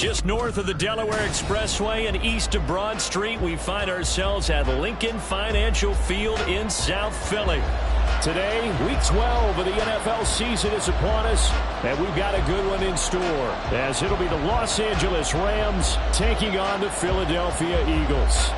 Just north of the Delaware Expressway and east of Broad Street, we find ourselves at Lincoln Financial Field in South Philly. Today, Week 12 of the NFL season is upon us, and we've got a good one in store, as it'll be the Los Angeles Rams taking on the Philadelphia Eagles.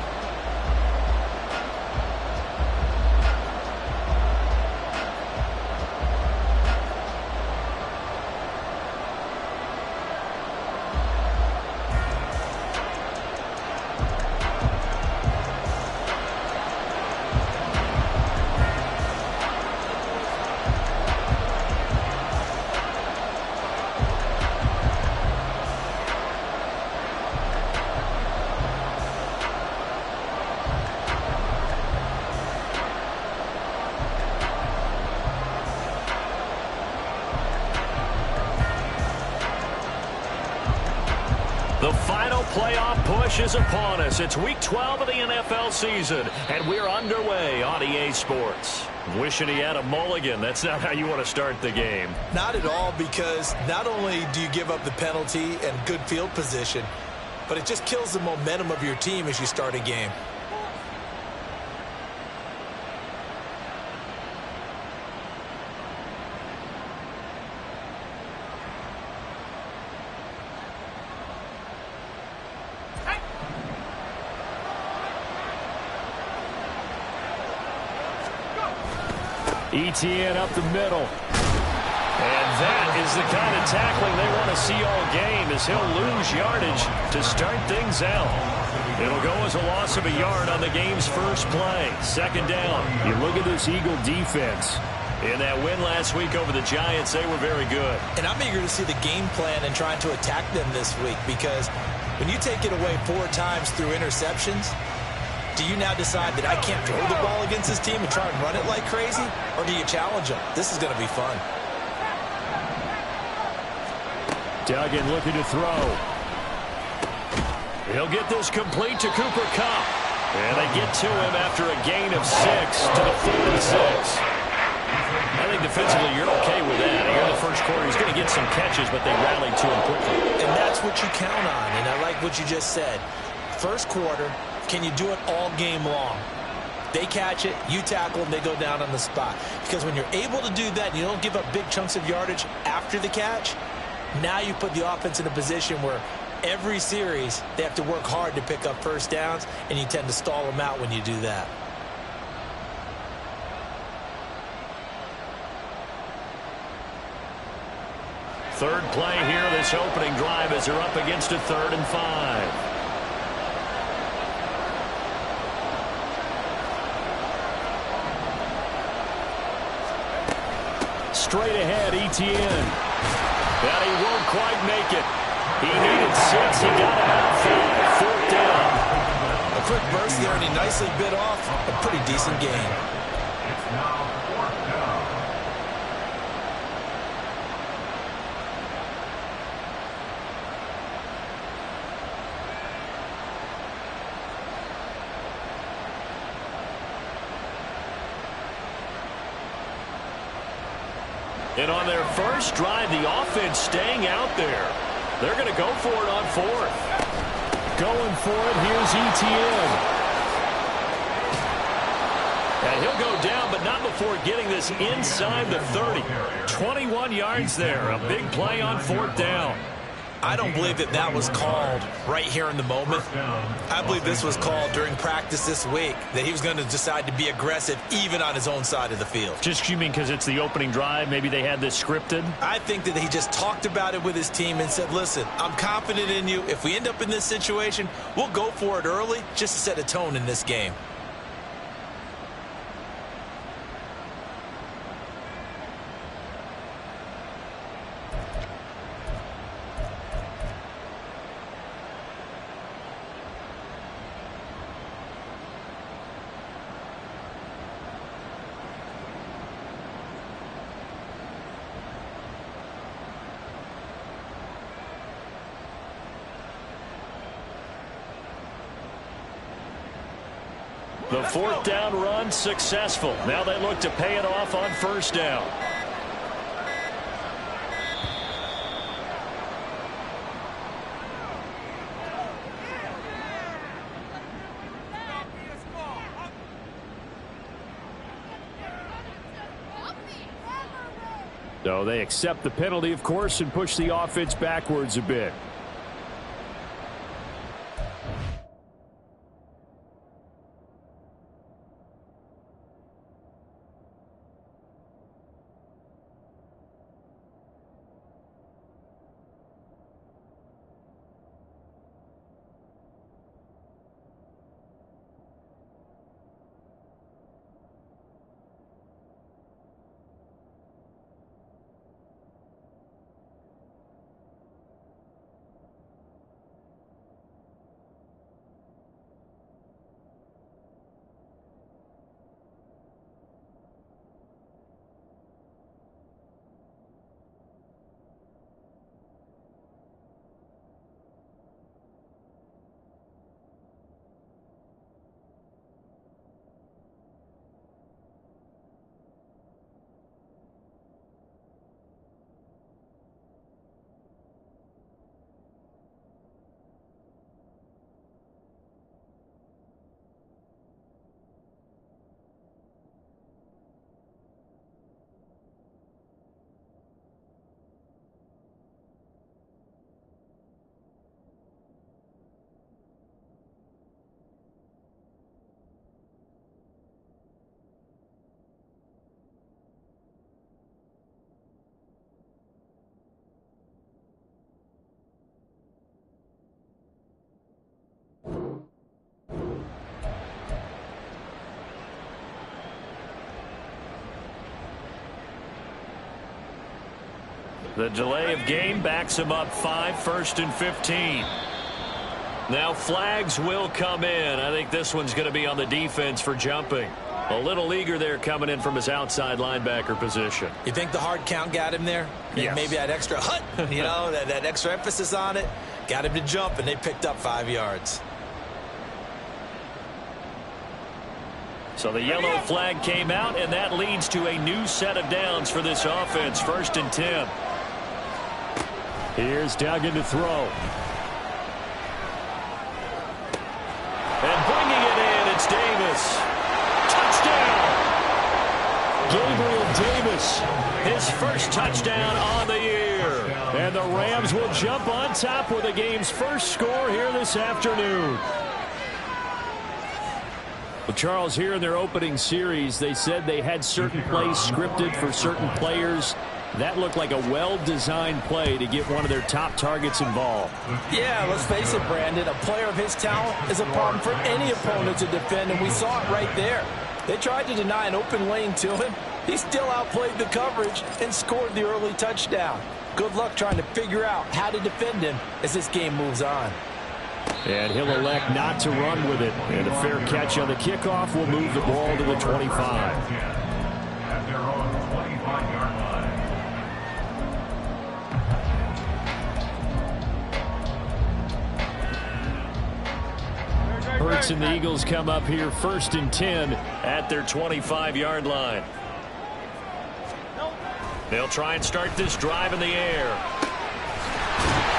The final playoff push is upon us. It's Week 12 of the NFL season, and we're underway on EA Sports. Wishing he had a mulligan. That's not how you want to start the game. Not at all, because not only do you give up the penalty and good field position, but it just kills the momentum of your team as you start a game. ETN up the middle. And that is the kind of tackling they want to see all game, as he'll lose yardage to start things out. It'll go as a loss of a yard on the game's first play. Second down. You look at this Eagle defense. In that win last week over the Giants, they were very good. And I'm eager to see the game plan and trying to attack them this week, because when you take it away 4 times through interceptions, do you now decide that I can't throw the ball against this team and try and run it like crazy? Or do you challenge them? This is going to be fun. Duggan looking to throw. He'll get this complete to Cooper Kupp. And they get to him after a gain of 6 to the 46. I think defensively you're okay with that. Here in the first quarter, he's going to get some catches, but they rallied to him quickly. And that's what you count on, and I like what you just said. First quarter, can you do it all game long? They catch it, you tackle them, they go down on the spot. Because when you're able to do that and you don't give up big chunks of yardage after the catch, now you put the offense in a position where every series they have to work hard to pick up first downs, and you tend to stall them out when you do that. Third play here, this opening drive, as they're up against a 3rd and 5. Straight ahead, ETN. And he won't quite make it. He needed 6. He got about 5. 4th down. A quick burst there, and he nicely bit off a pretty decent gain. It's now 4th down. And on their first drive, the offense staying out there. They're going to go for it on 4th. Going for it, here's ETN. And he'll go down, but not before getting this inside the 30. 21 yards there, a big play on 4th down. I don't believe that that was called right here in the moment. I believe this was called during practice this week, that he was going to decide to be aggressive even on his own side of the field. Just, you mean because it's the opening drive? Maybe they had this scripted? I think that he just talked about it with his team and said, listen, I'm confident in you. If we end up in this situation, we'll go for it early just to set a tone in this game. The 4th down run successful. Now they look to pay it off on 1st down. So they accept the penalty, of course, and push the offense backwards a bit. The delay of game backs him up 5, 1st and 15. Now flags will come in. I think this one's going to be on the defense for jumping. A little eager there coming in from his outside linebacker position. You think the hard count got him there? Yes. Maybe that extra hut, you know, that extra emphasis on it. Got him to jump, and they picked up 5 yards. So the yellow flag came out, and that leads to a new set of downs for this offense. 1st and 10. Here's Duggan to throw. And bringing it in, it's Davis. Touchdown! Gabriel Davis. His first touchdown on the year. And the Rams will jump on top with the game's first score here this afternoon. Well, Charles, here in their opening series, they said they had certain plays scripted for certain players. That looked like a well-designed play to get one of their top targets involved. Yeah, let's face it, Brandon. A player of his talent is a problem for any opponent to defend, and we saw it right there. They tried to deny an open lane to him. He still outplayed the coverage and scored the early touchdown. Good luck trying to figure out how to defend him as this game moves on. And he'll elect not to run with it. And a fair catch on the kickoff will move the ball to the 25. At their own 25-yard line. Hurts and the Eagles come up here 1st and 10 at their 25-yard line. They'll try and start this drive in the air.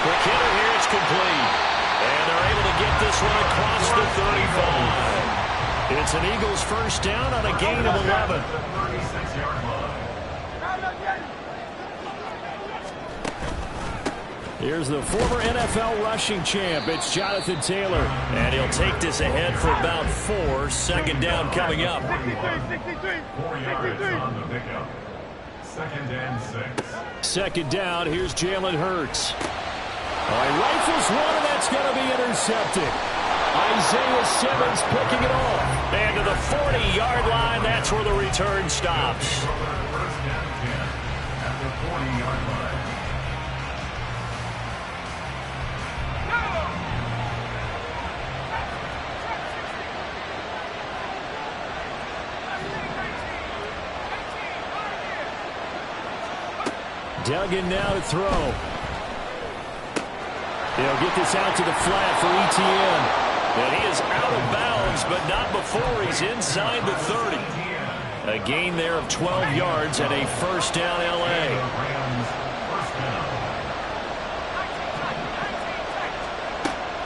Quick hitter here, it's complete. And they're able to get this one across the 35. It's an Eagles first down on a gain of 11. 36-yard line. Here's the former NFL rushing champ. It's Jonathan Taylor. And he'll take this ahead for about 4. 2nd down coming up. 4 yards on the pickup. 2nd and 6. 2nd down. Here's Jalen Hurts. He rifles one, and that's going to be intercepted. Isaiah Simmons picking it off. And to the 40-yard line, that's where the return stops. First down 10 at the 40-yard line. Duggan now to throw. He'll get this out to the flat for Etienne. And he is out of bounds, but not before he's inside the 30. A gain there of 12 yards and a first down L.A.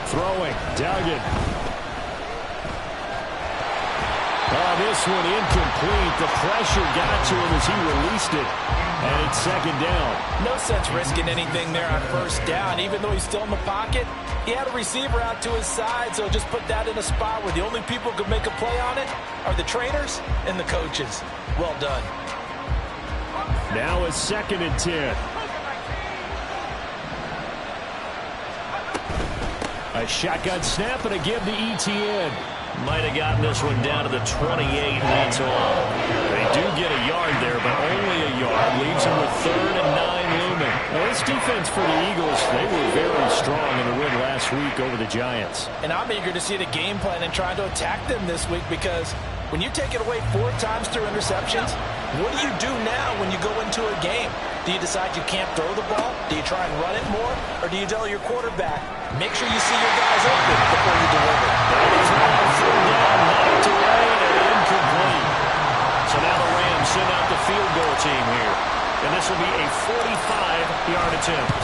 Throwing, Duggan. This one incomplete. The pressure got to him as he released it. And it's second down. No sense risking anything there on first down. Even though he's still in the pocket, he had a receiver out to his side, so just put that in a spot where the only people who can make a play on it are the trainers and the coaches. Well done. Now it's 2nd and 10. A shotgun snap and a give to Etienne. Might have gotten this one down to the 28, and that's all. They do get a yard there, but only a yard. Leaves them with 3rd and 9 looming. Well, this defense for the Eagles, they were very strong in the win last week over the Giants. And I'm eager to see the game plan and trying to attack them this week, because when you take it away 4 times through interceptions, what do you do now when you go into a game? Do you decide you can't throw the ball? Do you try and run it more? Or do you tell your quarterback, make sure you see your guys open before you deliver? That is now 3rd down, knocked away and incomplete. So now the Rams send out the field goal team here. And this will be a 45-yard attempt.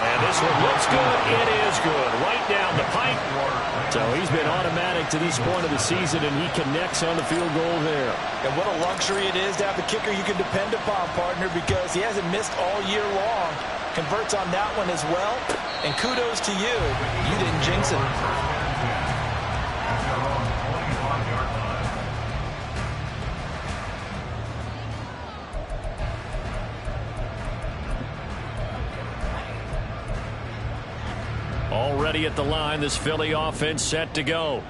And this one looks good. It is good. Right down the pipe. So he's been automatic to this point of the season, and he connects on the field goal there. And what a luxury it is to have a kicker you can depend upon, partner, because he hasn't missed all year long. Converts on that one as well. And kudos to you. You didn't jinx it. Already at the line, this Philly offense set to go.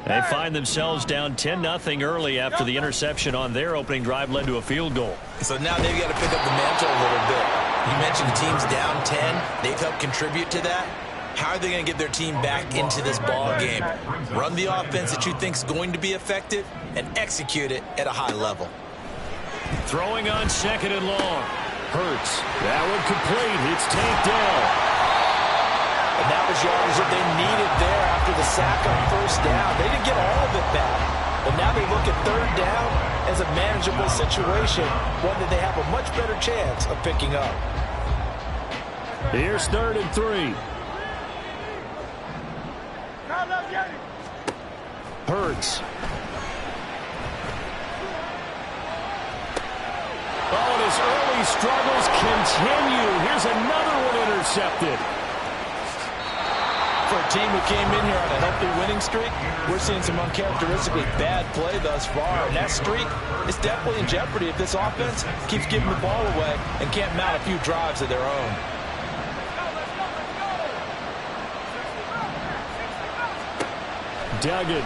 They find themselves down 10-0 early after the interception on their opening drive led to a field goal. So now they've got to pick up the mantle a little bit. You mentioned the team's down 10. They've helped contribute to that. How are they going to get their team back into this ball game? Run the offense that you think is going to be effective and execute it at a high level. Throwing on 2nd and long. Hurts. That one complete. It's tanked down. And that was yardage that they needed there after the sack on 1st down. They didn't get all of it back. But now they look at 3rd down as a manageable situation, one that they have a much better chance of picking up. Here's 3rd and 3. Hurts. Oh, and his early struggles continue. Here's another one intercepted. For a team who came in here on a healthy winning streak, we're seeing some uncharacteristically bad play thus far. And that streak is definitely in jeopardy if this offense keeps giving the ball away and can't mount a few drives of their own. Duggan.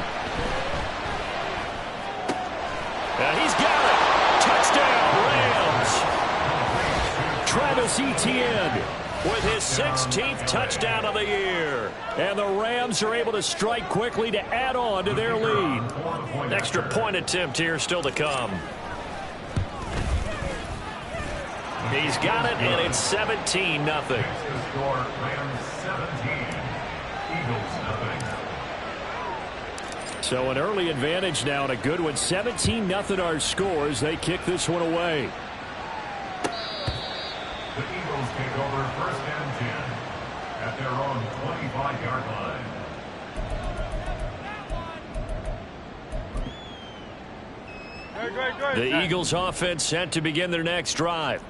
He's got it. Touchdown, Rams. Travis Etienne with his 16th touchdown of the year. And the Rams are able to strike quickly to add on to their lead. Extra point attempt here still to come. He's got it, and it's 17-0. So an early advantage now, and a good one. 17-0 our scores. They kick this one away. The Eagles take over 1st and 10 at their own 25-yard line. The Eagles offense set to begin their next drive.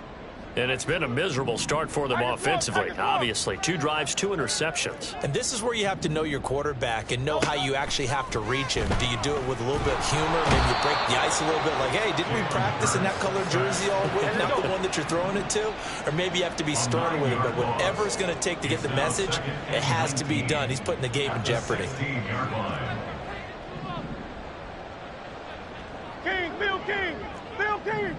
And it's been a miserable start for them offensively. Obviously, 2 drives, 2 interceptions. And this is where you have to know your quarterback and know how you actually have to reach him. Do you do it with a little bit of humor? Maybe you break the ice a little bit like, hey, didn't we practice in that color jersey all week? Not the one that you're throwing it to? Or maybe you have to be stern with him. But whatever it's going to take to get the message, it has to be done. He's putting the game in jeopardy. King, Bill King, Bill King.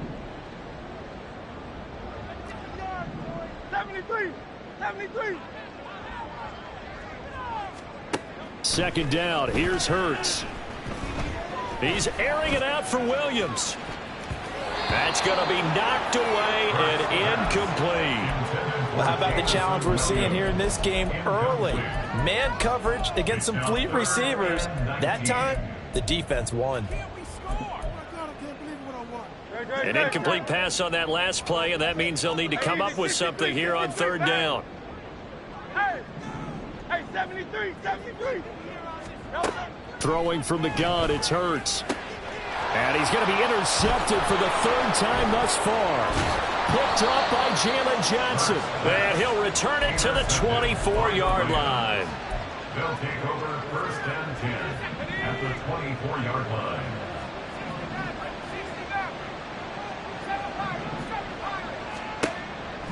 73, 73. 2nd down. Here's Hurts. He's airing it out for Williams. That's going to be knocked away and incomplete. Well, how about the challenge we're seeing here in this game early? Man coverage against some fleet receivers. That time, the defense won. An incomplete pass on that last play, and that means they'll need to come up with something here on 3rd down. Hey, 73, 73. Throwing from the gun, it's Hurts. And he's going to be intercepted for the third time thus far. Picked up by Jalen Johnson. And he'll return it to the 24-yard line. They'll take over first and 10 at the 24-yard line.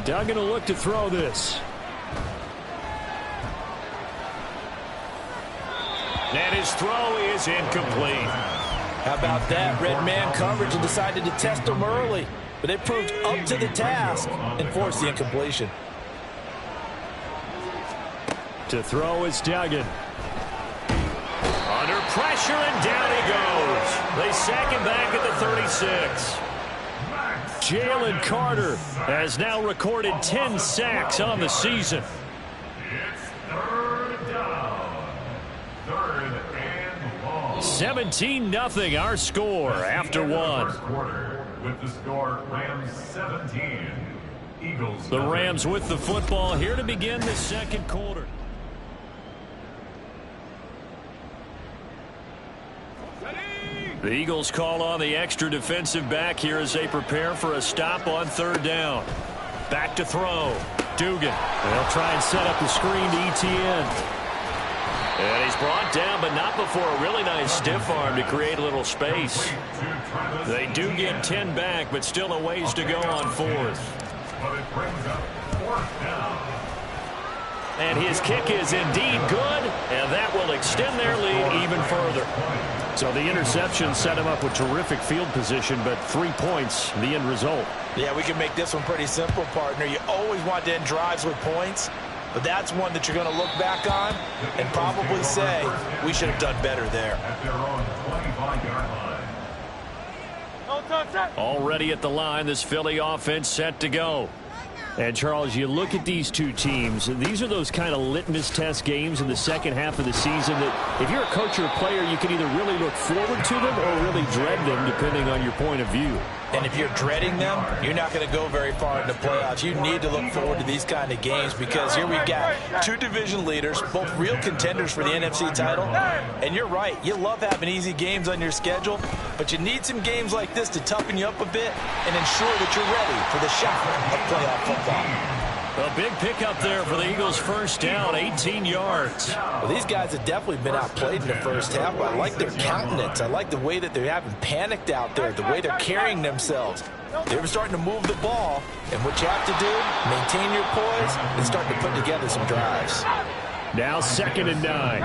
Duggan will look to throw this. And his throw is incomplete. How about that? Red man coverage and decided to test him early. But they proved up to the task and forced the incompletion. To throw is Duggan. Under pressure, and down he goes. They sack him back at the 36. Jalen Carter has now recorded 10 sacks on the season. It's third down. Third and long. 17-0 our score after one. First quarter with the score Rams 17. Eagles. The Rams with the football here to begin the second quarter. The Eagles call on the extra defensive back here as they prepare for a stop on third down. Back to throw. Dugan. They'll try and set up the screen to Etienne. And he's brought down, but not before a really nice stiff arm to create a little space. They do get 10 back, but still a ways to go on fourth. But it brings up fourth down. And his kick is indeed good, and that will extend their lead even further. So the interception set him up with terrific field position, but 3 points, the end result. Yeah, we can make this one pretty simple, partner. You always want to end drives with points, but that's one that you're going to look back on and probably say, we should have done better there. At their own 25-yard line. No touch. Already at the line, this Philly offense set to go. And, Charles, you look at these two teams, these are those kind of litmus test games in the second half of the season that if you're a coach or a player, you can either really look forward to them or really dread them, depending on your point of view. And if you're dreading them, you're not going to go very far in the playoffs. You need to look forward to these kind of games because here we've got two division leaders, both real contenders for the NFC title. And you're right, you love having easy games on your schedule, but you need some games like this to toughen you up a bit and ensure that you're ready for the shot of playoff football. A big pickup there for the Eagles' first down, 18 yards. Well, these guys have definitely been outplayed in the first half, but I like their countenance. I like the way that they haven't panicked out there, the way they're carrying themselves. They're starting to move the ball, and what you have to do, maintain your poise and start to put together some drives. Now 2nd and 9.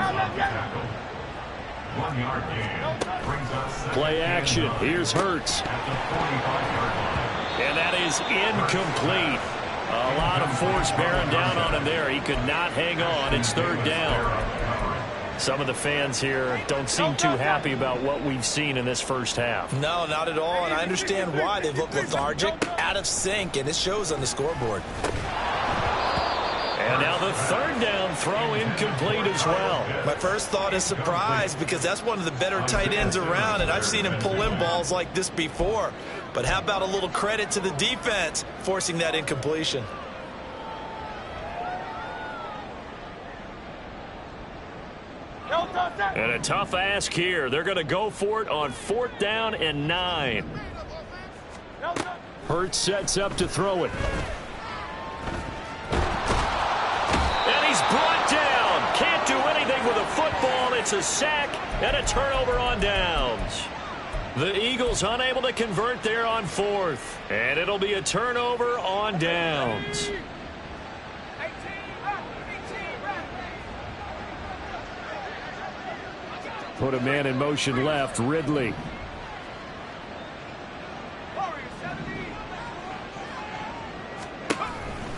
1 yard gain brings us Play action. Here's Hurts. at the 45-yard line. And that is incomplete. A lot of force bearing down on him there. He could not hang on. It's third down. Some of the fans here don't seem too happy about what we've seen in this first half. No, not at all, and I understand why. They've looked lethargic, out of sync, and it shows on the scoreboard. And now the third down throw incomplete as well. My first thought is surprise because that's one of the better tight ends around, and I've seen him pull in balls like this before. But how about a little credit to the defense forcing that incompletion? No touch. And a tough ask here. They're going to go for it on 4th down and 9. No touch. Hurts sets up to throw it. And he's brought down. Can't do anything with a football. It's a sack and a turnover on downs. The Eagles unable to convert there on 4th. And it'll be a turnover on downs. Put a man in motion left, Ridley.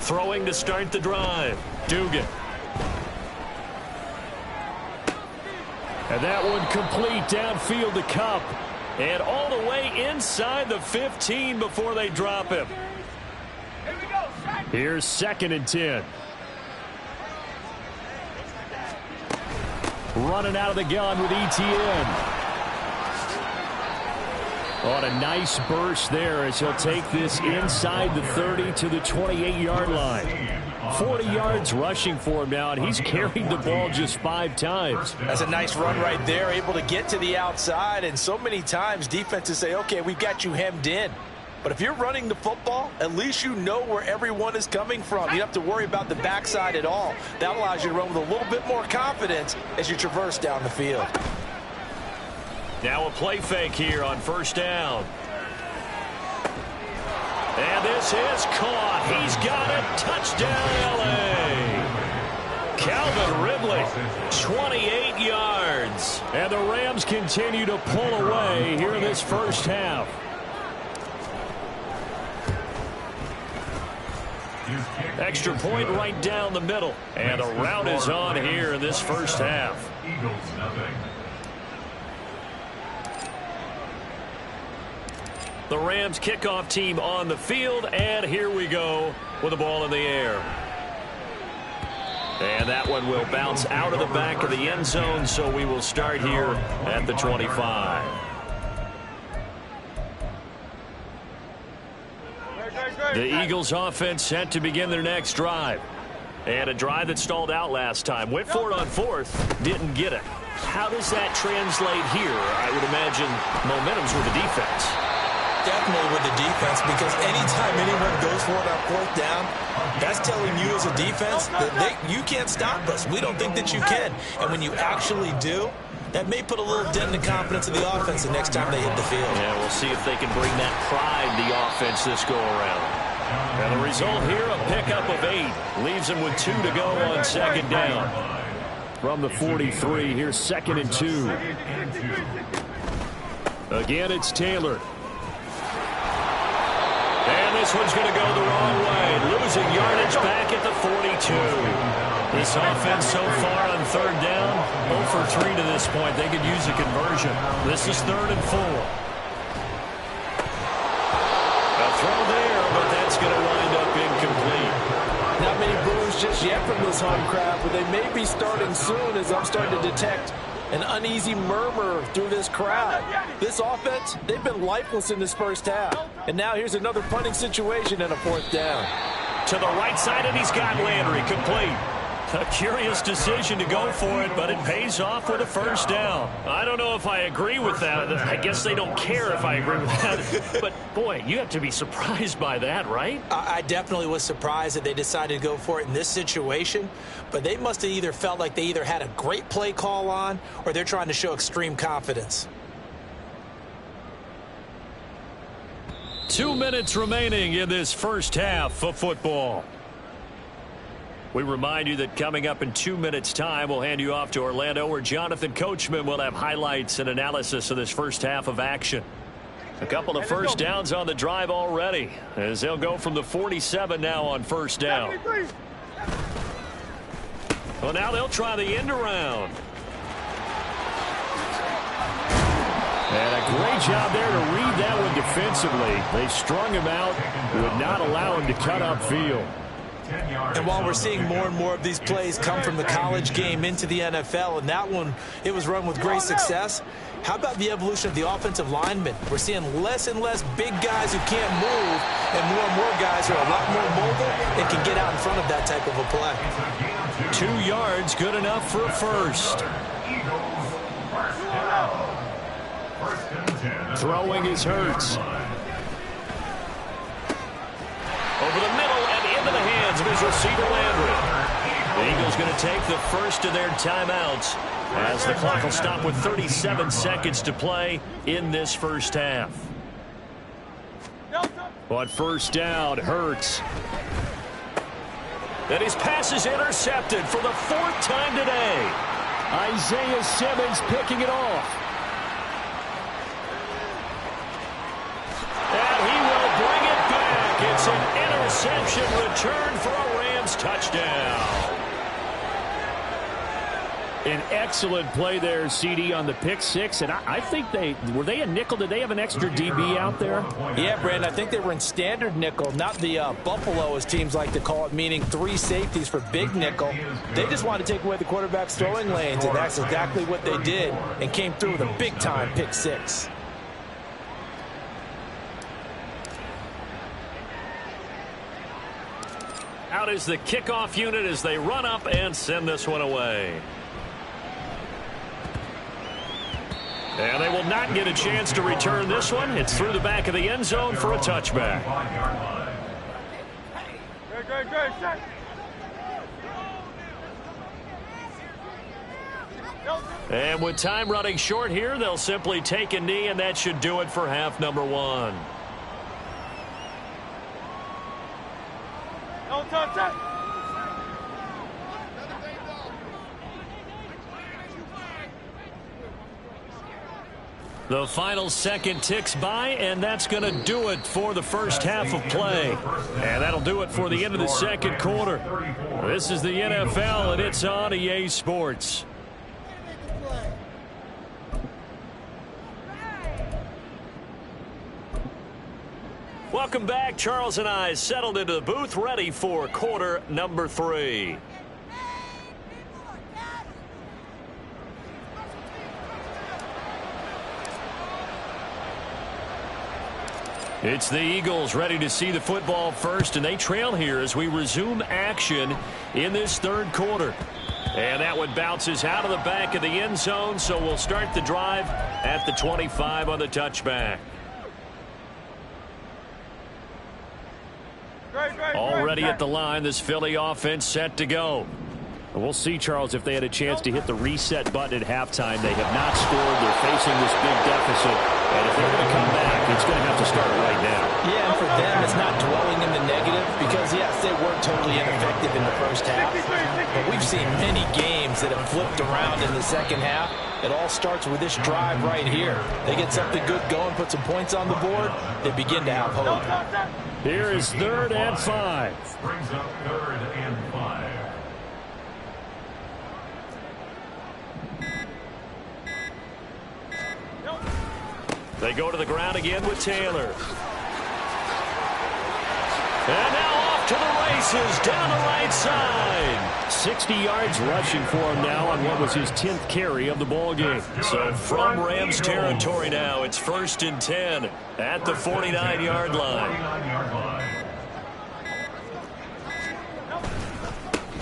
Throwing to start the drive. Dugan. And that one complete downfield to Kupp. And all the way inside the 15 before they drop him. Here's 2nd and 10. Running out of the gun with Etienne. On a nice burst there as he'll take this inside the 30 to the 28-yard line. 40 yards rushing for him now, and he's carried the ball just 5 times. That's a nice run right there, able to get to the outside, and so many times defenses say, okay, we've got you hemmed in. But if you're running the football, at least you know where everyone is coming from. You don't have to worry about the backside at all. That allows you to run with a little bit more confidence as you traverse down the field. Now a play fake here on first down. And this is caught. He's got it. Touchdown, L.A. Calvin Ridley, 28 yards. And the Rams continue to pull away here in this first half. Extra point right down the middle. And a rout is on here in this first half. Eagles, nothing. The Rams kickoff team on the field, and here we go with the ball in the air. And that one will bounce out of the back of the end zone, so we will start here at the 25. The Eagles offense set to begin their next drive. And a drive that stalled out last time. Went for it on fourth, didn't get it. How does that translate here? I would imagine momentum's with the defense. Definitely with the defense, because anytime anyone goes for it on fourth down, that's telling you as a defense that you can't stop us. We don't think that you can. And when you actually do, that may put a little dent in the confidence of the offense the next time they hit the field. Yeah, we'll see if they can bring that pride to the offense this go-around. And the result here, a pickup of 8. Leaves them with 2 to go on second down. From the 43, here's 2nd and 2. Again, it's Taylor. And this one's going to go the wrong way. Losing yardage back at the 42. This offense so far on third down, 0 for 3 to this point. They could use a conversion. This is 3rd and 4. A throw there, but that's going to wind up incomplete. Not many boos just yet from this home crowd, but they may be starting soon, as I'm starting to detect an uneasy murmur through this crowd. This offense, they've been lifeless in this first half. And now here's another punting situation and a 4th down. To the right side, and he's got Landry complete. A curious decision to go for it, but it pays off with a first down. I don't know if I agree with that. I guess they don't care if I agree with that. But, boy, you have to be surprised by that, right? I definitely was surprised that they decided to go for it in this situation. But they must have either felt like they either had a great play call on, or they're trying to show extreme confidence. 2 minutes remaining in this first half of football. We remind you that coming up in 2 minutes' time, we'll hand you off to Orlando, where Jonathan Coachman will have highlights and analysis of this first half of action. A couple of first downs on the drive already, as they'll go from the 47 now on first down. Well, now they'll try the end around. And a great job there to read that one defensively. They strung him out, would not allow him to cut upfield. And while we're seeing more and more of these plays come from the college game into the NFL, and that one, it was run with great success, how about the evolution of the offensive linemen? We're seeing less and less big guys who can't move, and more guys who are a lot more mobile and can get out in front of that type of a play. 2 yards, good enough for a first. Throwing is Hurts. Over the middle and into the hands of his receiver, Landry. The Eagles going to take the first of their timeouts as the clock will stop with 37 seconds to play in this first half. On first down, Hurts. And his pass is intercepted for the 4th time today. Isaiah Simmons picking it off. And he will bring it back. It's an interception return for a Rams touchdown. An excellent play there, CD, on the pick six. And I think were they a nickel? Did they have an extra DB out there? Yeah, Brandon, I think they were in standard nickel, not the Buffalo, as teams like to call it, meaning 3 safeties for big nickel. They just wanted to take away the quarterback's throwing lanes, and that's exactly what they did, and came through with a big-time pick six. Out is the kickoff unit as they run up and send this one away. And they will not get a chance to return this one. It's through the back of the end zone for a touchback. Great, set. And with time running short here, they'll simply take a knee, and that should do it for half number one. No touch, set. The final second ticks by, and that's going to do it for the first half of play. And that'll do it for the end of the second quarter. This is the NFL, and it's on EA Sports. Welcome back. Charles and I settled into the booth, ready for quarter number 3. It's the Eagles ready to see the football first, and they trail here as we resume action in this third quarter. And that one bounces out of the back of the end zone, so we'll start the drive at the 25 on the touchback. Already at the line, this Philly offense set to go. We'll see, Charles, if they had a chance to hit the reset button at halftime. They have not scored. They're facing this big deficit. And if they're going to come back, it's going to have to start right now. Yeah, and for them, it's not dwelling in the negative because, yes, they weren't totally ineffective in the first half. But we've seen many games that have flipped around in the second half. It all starts with this drive right here. They get something good going, put some points on the board, they begin to have hope. Here is 3rd and 5. Brings up 3rd and 5. They go to the ground again with Taylor. And now off to the races down the right side. 60 yards rushing for him now on what was his 10th carry of the ball game. So from Rams territory now, it's 1st and 10 at the 49-yard line.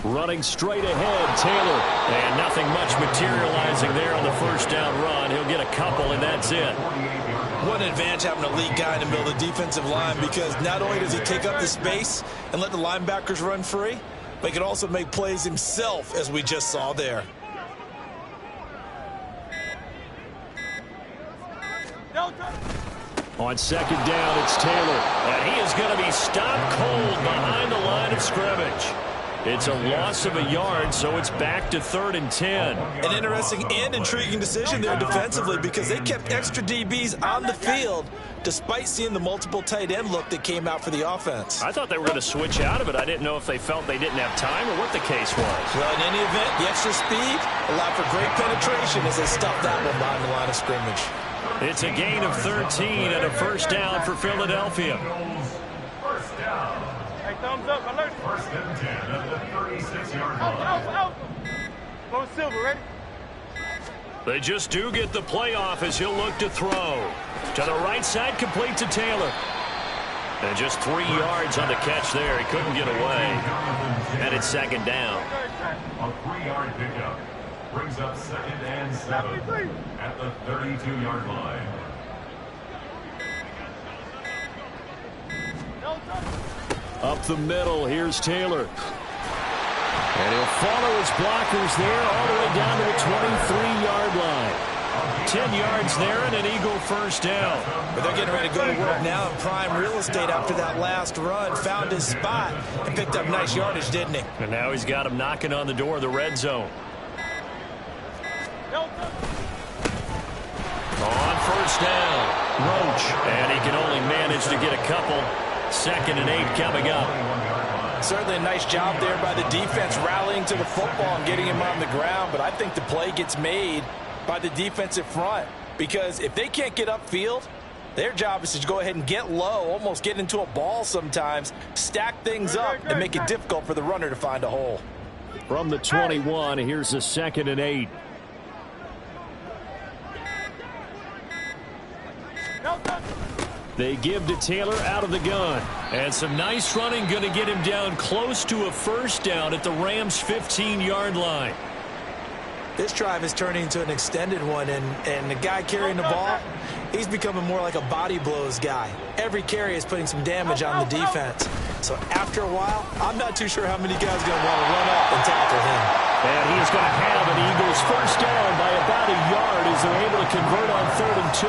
Running straight ahead, Taylor. And nothing much materializing there on the first down run. He'll get a couple, and that's it. What an advantage having a lead guy in the middle of the defensive line, because not only does he take up the space and let the linebackers run free, but he can also make plays himself, as we just saw there. On 2nd down, it's Taylor. And he is going to be stopped cold behind the line of scrimmage. It's a loss of a yard, so it's back to 3rd and 10. An interesting and intriguing decision there defensively, because they kept extra DBs on the field despite seeing the multiple tight end look that came out for the offense. I thought they were going to switch out of it. I didn't know if they felt they didn't have time or what the case was. Well, in any event, the extra speed allowed for great penetration as they stuffed that one behind the line of scrimmage. It's a gain of 13 and a first down for Philadelphia. First down. Hey, thumbs up, alert. 1st and 10 at the 36-yard line. Out. Go Silver, ready? They just do get the play off as he'll look to throw. To the right side, complete to Taylor. And just 3 yards on the catch there. He couldn't get away. And it's 2nd down. A 3-yard pickup. Brings up 2nd and 7 at the 32-yard line. Up the middle, here's Taylor. And he'll follow his blockers there all the way down to the 23-yard line. 10 yards there and an Eagle first down. But they're getting ready to go to work now in prime real estate after that last run. Found his spot and picked up nice yardage, didn't he? And now he's got him knocking on the door of the red zone. On first down, Roach. And he can only manage to get a couple. 2nd and 8 coming up. Certainly a nice job there by the defense rallying to the football and getting him on the ground. But I think the play gets made by the defensive front, because if they can't get upfield, their job is to go ahead and get low, almost get into a ball sometimes, stack things up, and make it difficult for the runner to find a hole. From the 21, here's a 2nd and 8. They give to Taylor out of the gun. And some nice running going to get him down close to a first down at the Rams' 15-yard line. This drive is turning into an extended one, and the guy carrying the ball, he's becoming more like a body blows guy. Every carry is putting some damage on the defense. So after a while, I'm not too sure how many guys are going to want to run up and tackle him. And he is going to have an Eagles first down by about a yard as they're able to convert on 3rd and 2.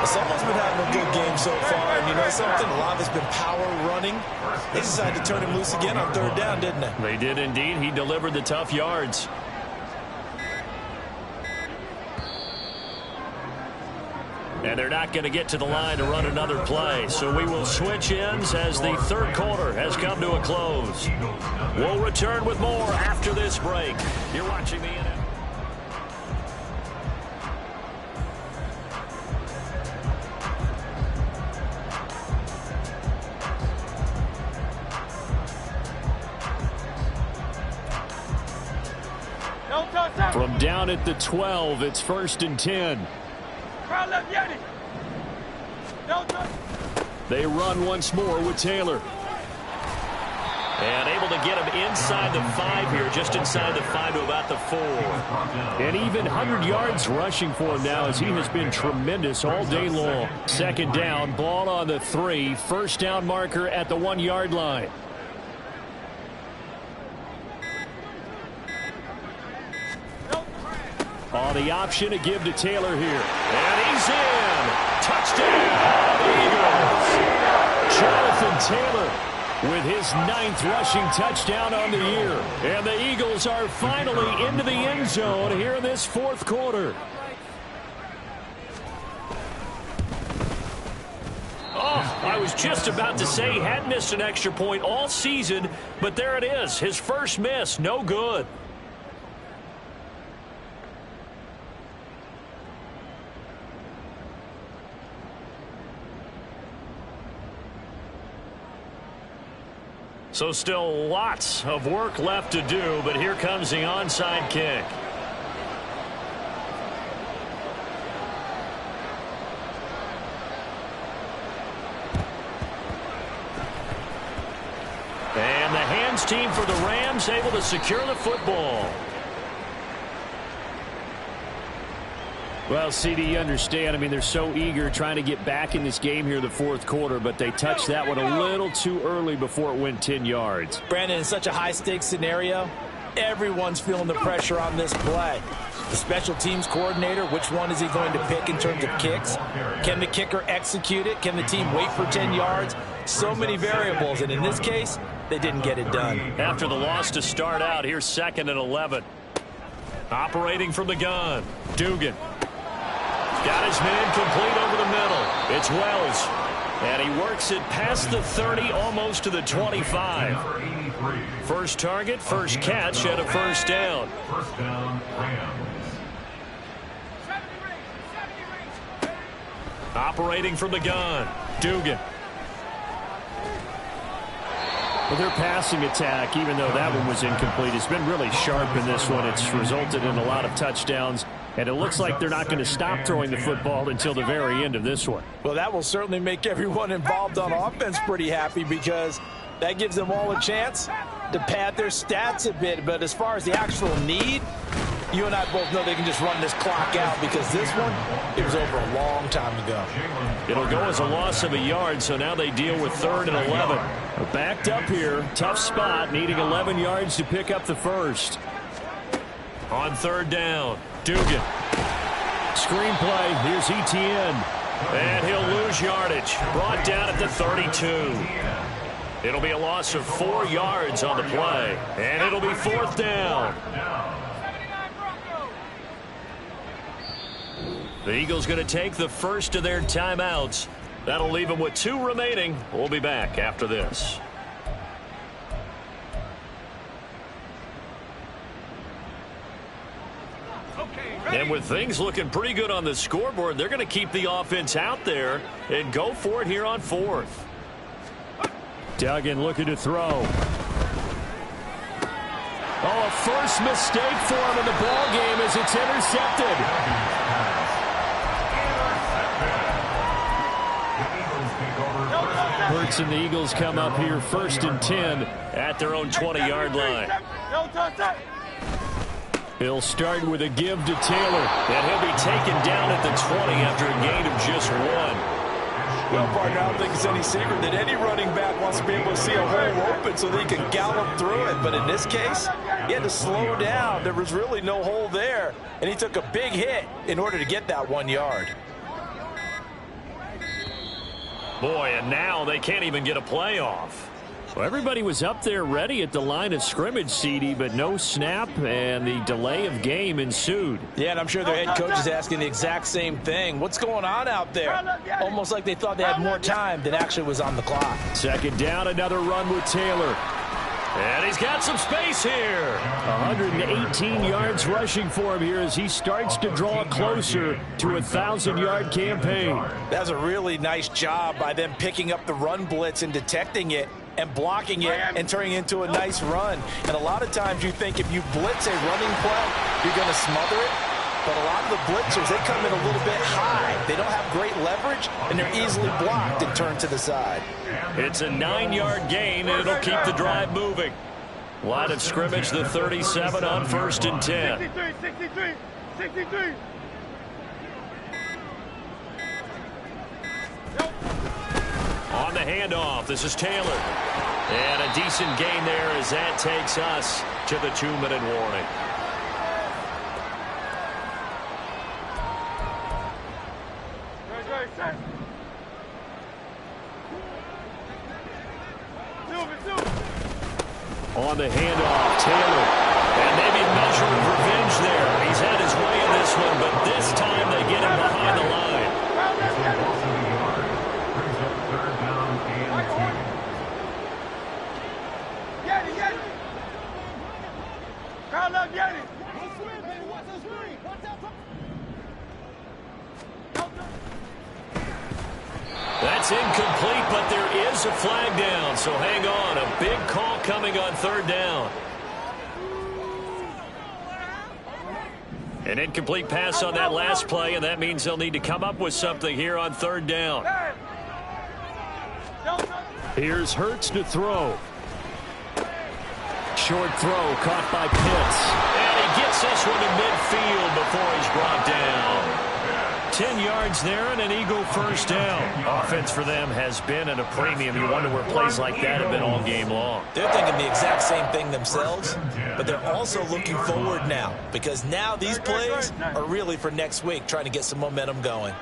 Someone's been having a good game so far, and you know something? A lot of it's been power running. They decided to turn him loose again on 3rd down, didn't they? They did indeed. He delivered the tough yards. And they're not going to get to the line to run another play. So we will switch ends as the 3rd quarter has come to a close. We'll return with more after this break. You're watching the NFL. From down at the 12, it's 1st and 10. They run once more with Taylor. And able to get him inside the 5 here, just inside the 5 to about the 4. And even 100 yards rushing for him now as he has been tremendous all day long. 2nd down, ball on the 3, first down marker at the 1-yard line. On the option to give to Taylor here. And he's in. Touchdown, Eagles. Jonathan Taylor with his 9th rushing touchdown on the year. And the Eagles are finally into the end zone here in this 4th quarter. Oh, I was just about to say he had missed an extra point all season, but there it is. His first miss, no good. So still lots of work left to do, but here comes the onside kick. And the hands team for the Rams able to secure the football. Well, CD, you understand. I mean, they're so eager trying to get back in this game here in the 4th quarter, but they touched that one a little too early before it went 10 yards. Brandon, in such a high-stakes scenario, everyone's feeling the pressure on this play. The special teams coordinator, which one is he going to pick in terms of kicks? Can the kicker execute it? Can the team wait for 10 yards? So many variables, and in this case, they didn't get it done. After the loss to start out, here's 2nd and 11. Operating from the gun, Dugan. Got his man complete over the middle. It's Wells. And he works it past the 30, almost to the 25. First target, first catch, and a first down. First down, Rams. Operating from the gun, Dugan. Well, their passing attack, even though that one was incomplete, has been really sharp in this one. It's resulted in a lot of touchdowns. And it looks like they're not going to stop throwing the football until the very end of this one. Well, that will certainly make everyone involved on offense pretty happy because that gives them all a chance to pad their stats a bit. But as far as the actual need, you and I both know they can just run this clock out because this one, it was over a long time ago. It'll go as a loss of a yard, so now they deal with 3rd and 11. Backed up here, tough spot, needing 11 yards to pick up the first. On 3rd down, Dugan. Screenplay, here's Etienne. And he'll lose yardage. Brought down at the 32. It'll be a loss of 4 yards on the play. And it'll be 4th down. The Eagles going to take the first of their timeouts. That'll leave them with 2 remaining. We'll be back after this. And with things looking pretty good on the scoreboard, they're going to keep the offense out there and go for it here on 4th. Duggan looking to throw. Oh, a first mistake for him in the ball game as it's intercepted. seconds, and the Eagles come up here 1st and 10 at their own 20-yard line. He'll start with a give to Taylor, and he'll be taken down at the 20 after a gain of just 1. Well, partner, I don't think it's any secret that any running back wants to be able to see a hole open so that he can gallop through it. But in this case, he had to slow down. There was really no hole there, and he took a big hit in order to get that 1 yard. Boy, and now they can't even get a play off. Well, everybody was up there ready at the line of scrimmage, CD, but no snap, and the delay of game ensued. Yeah, and I'm sure their head coach is asking the exact same thing. What's going on out there? Almost like they thought they had more time than actually was on the clock. 2nd down, another run with Taylor. And he's got some space here. 118 yards rushing for him here as he starts to draw closer to a 1,000-yard campaign. That's a really nice job by them picking up the run blitz and detecting it and blocking it and turning it into a nice run. And a lot of times you think if you blitz a running play, you're going to smother it. But a lot of the blitzers, they come in a little bit high. They don't have great leverage, and they're easily blocked and turned to the side. It's a 9-yard gain, and it'll keep the drive moving. Line of scrimmage, the 37 on 1st and 10. 63. On the handoff, this is Taylor. And a decent gain there as that takes us to the 2-minute warning. On the handoff, Taylor. And maybe a measure of revenge there. He's had his way in this one, but this time they get him behind the line. That's incomplete, but there is a flag down, so hang on. A big call coming on 3rd down. An incomplete pass on that last play, and that means they'll need to come up with something here on 3rd down. Here's Hurts to throw. Short throw caught by Pitts. And he gets this one to midfield before he's brought down. 10 yards there and an Eagle 1st down. Offense for them has been at a premium. You wonder where plays like that have been all game long. They're thinking the exact same thing themselves, but they're also looking forward now because now these plays are really for next week, trying to get some momentum going.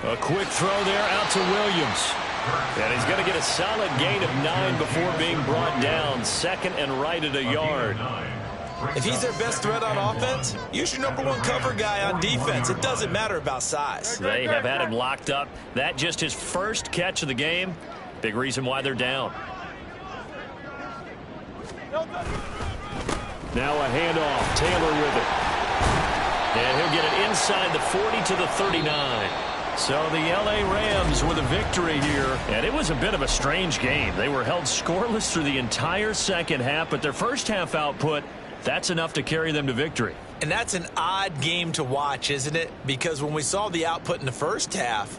A quick throw there out to Williams. And he's going to get a solid gain of 9 before being brought down. 2nd and right at a yard. If he's their best threat on offense, use your #1 cover guy on defense. It doesn't matter about size. They have had him locked up. That just his first catch of the game. Big reason why they're down. Now a handoff. Taylor with it. And he'll get it inside the 40 to the 39. So the L.A. Rams with a victory here. And it was a bit of a strange game. They were held scoreless through the entire second half, but their first half output, that's enough to carry them to victory. And that's an odd game to watch, isn't it? Because when we saw the output in the first half,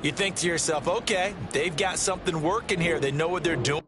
you think to yourself, okay, they've got something working here. They know what they're doing.